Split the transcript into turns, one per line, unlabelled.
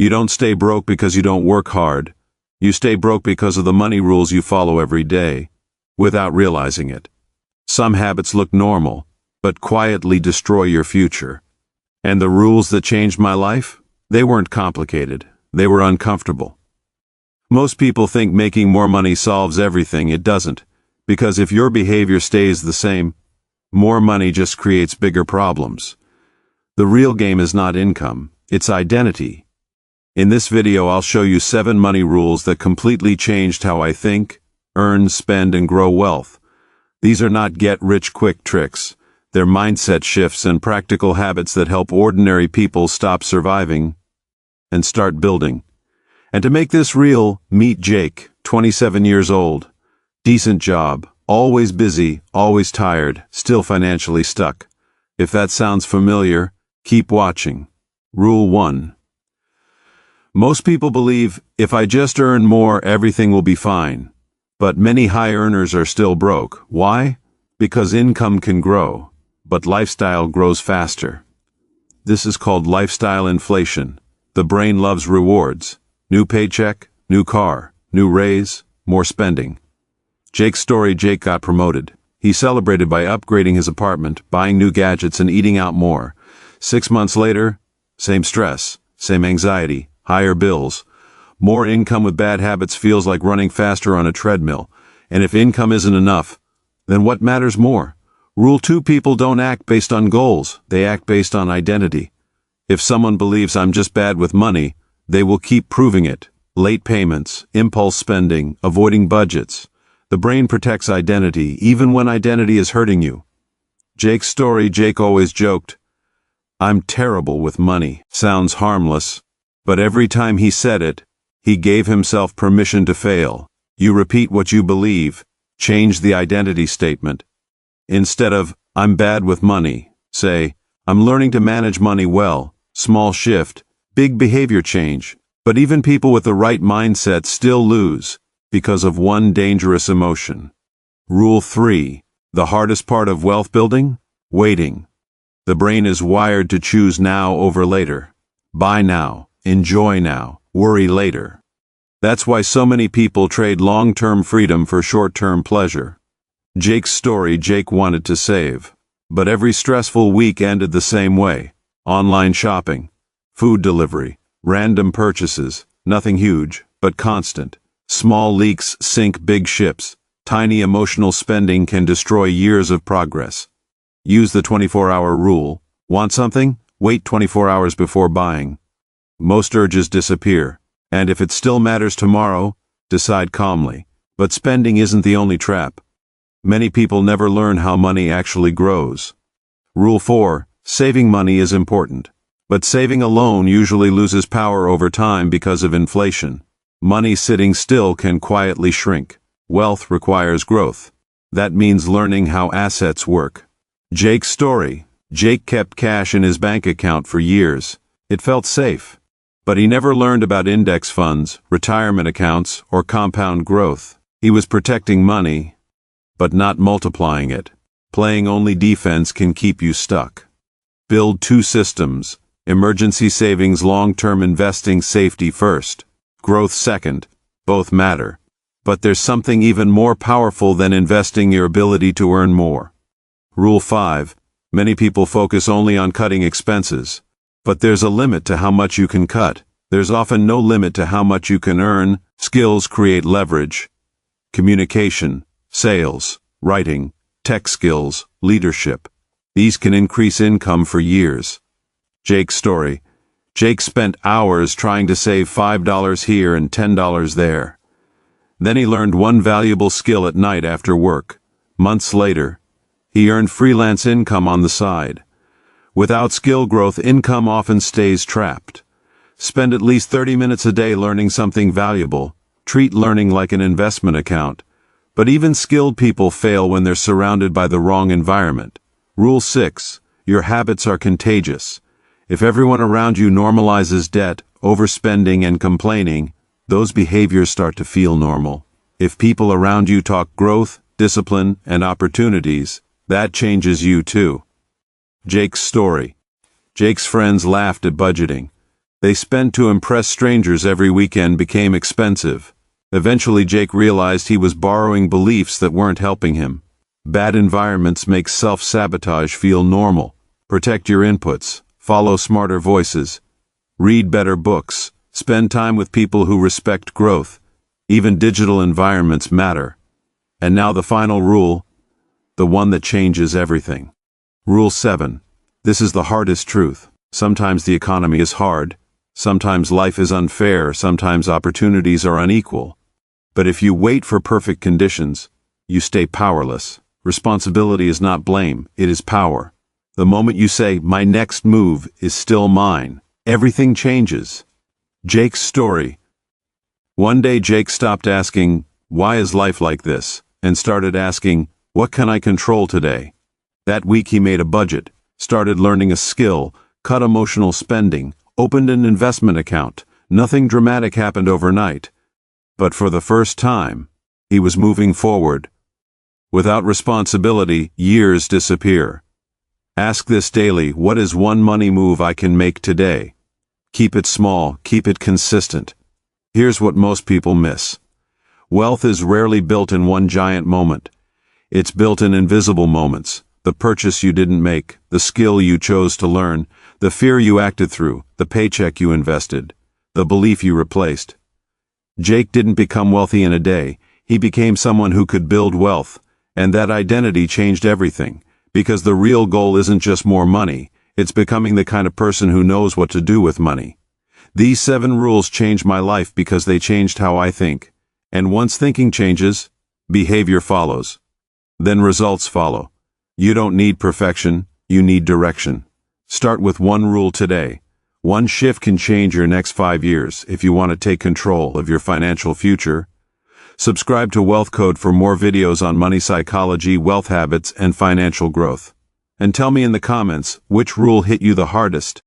You don't stay broke because you don't work hard. You stay broke because of the money rules you follow every day, without realizing it. Some habits look normal, but quietly destroy your future. And the rules that changed my life? They weren't complicated. They were uncomfortable. Most people think making more money solves everything. It doesn't, because if your behavior stays the same, more money just creates bigger problems. The real game is not income, it's identity. In this video, I'll show you 7 money rules that completely changed how I think, earn, spend, and grow wealth. These are not get-rich-quick tricks. They're mindset shifts and practical habits that help ordinary people stop surviving and start building. And to make this real, meet Jake, 27 years old. Decent job, always busy, always tired, still financially stuck. If that sounds familiar, keep watching. Rule 1. Most people believe, if I just earn more, everything will be fine. But many high earners are still broke. Why? Because income can grow, but lifestyle grows faster. This is called lifestyle inflation. The brain loves rewards. New paycheck, new car, new raise, more spending. Jake's story: Jake got promoted. He celebrated by upgrading his apartment, buying new gadgets, and eating out more. 6 months later, same stress, same anxiety, higher bills. More income with bad habits feels like running faster on a treadmill. And if income isn't enough, then what matters more? Rule 2: people don't act based on goals. They act based on identity. If someone believes I'm just bad with money, they will keep proving it. Late payments, impulse spending, avoiding budgets. The brain protects identity, even when identity is hurting you. Jake's story: Jake always joked, "I'm terrible with money." Sounds harmless, but every time he said it, he gave himself permission to fail. You repeat what you believe, change the identity statement. Instead of, "I'm bad with money," say, "I'm learning to manage money well." Small shift, big behavior change. But even people with the right mindset still lose, because of one dangerous emotion. Rule 3. The hardest part of wealth building? Waiting. The brain is wired to choose now over later. Buy now, enjoy now, worry later. That's why so many people trade long-term freedom for short-term pleasure. Jake's story: Jake wanted to save, but every stressful week ended the same way. Online shopping, food delivery, random purchases, nothing huge, but constant. Small leaks sink big ships. Tiny emotional spending can destroy years of progress. Use the 24-hour rule. Want something? Wait 24 hours before buying. Most urges disappear, and if it still matters tomorrow, decide calmly. But spending isn't the only trap. Many people never learn how money actually grows. Rule 4. Saving money is important, but saving alone usually loses power over time because of inflation. Money sitting still can quietly shrink. Wealth requires growth. That means learning how assets work. Jake's story: Jake kept cash in his bank account for years. It felt safe. But he never learned about index funds, retirement accounts, or compound growth. He was protecting money, but not multiplying it. Playing only defense can keep you stuck. Build 2 systems: emergency savings, long-term investing, safety first. Growth second. Both matter. But there's something even more powerful than investing: your ability to earn more. Rule 5. Many people focus only on cutting expenses. But there's a limit to how much you can cut. There's often no limit to how much you can earn. Skills create leverage. Communication, sales, writing, tech skills, leadership. These can increase income for years. Jake's story: Jake spent hours trying to save $5 here and $10 there. Then he learned one valuable skill at night after work. Months later, he earned freelance income on the side. Without skill growth, income often stays trapped. Spend at least 30 minutes a day learning something valuable. Treat learning like an investment account. But even skilled people fail when they're surrounded by the wrong environment. Rule 6. Your habits are contagious. If everyone around you normalizes debt, overspending, and complaining, those behaviors start to feel normal. If people around you talk growth, discipline, and opportunities, that changes you too. Jake's story: Jake's friends laughed at budgeting. They spent to impress strangers every weekend became expensive. Eventually Jake realized he was borrowing beliefs that weren't helping him. Bad environments make self-sabotage feel normal. Protect your inputs. Follow smarter voices. Read better books. Spend time with people who respect growth. Even digital environments matter. And now the final rule, the one that changes everything. Rule 7. This is the hardest truth. Sometimes the economy is hard. Sometimes life is unfair. Sometimes opportunities are unequal. But if you wait for perfect conditions, you stay powerless. Responsibility is not blame, it is power. The moment you say, my next move is still mine, everything changes. Jake's story. One day Jake stopped asking, why is life like this? And started asking, what can I control today? That week he made a budget, started learning a skill, cut emotional spending, opened an investment account. Nothing dramatic happened overnight. But for the first time, he was moving forward. Without responsibility, years disappear. Ask this daily, what is one money move I can make today? Keep it small, keep it consistent. Here's what most people miss. Wealth is rarely built in one giant moment. It's built in invisible moments. The purchase you didn't make, the skill you chose to learn, the fear you acted through, the paycheck you invested, the belief you replaced. Jake didn't become wealthy in a day. He became someone who could build wealth. And that identity changed everything, because the real goal isn't just more money, it's becoming the kind of person who knows what to do with money. These 7 rules changed my life because they changed how I think. And once thinking changes, behavior follows. Then results follow. You don't need perfection, you need direction. Start with one rule today. One shift can change your next 5 years if you want to take control of your financial future. Subscribe to Wealth Code for more videos on money psychology, wealth habits, and financial growth. And tell me in the comments which rule hit you the hardest.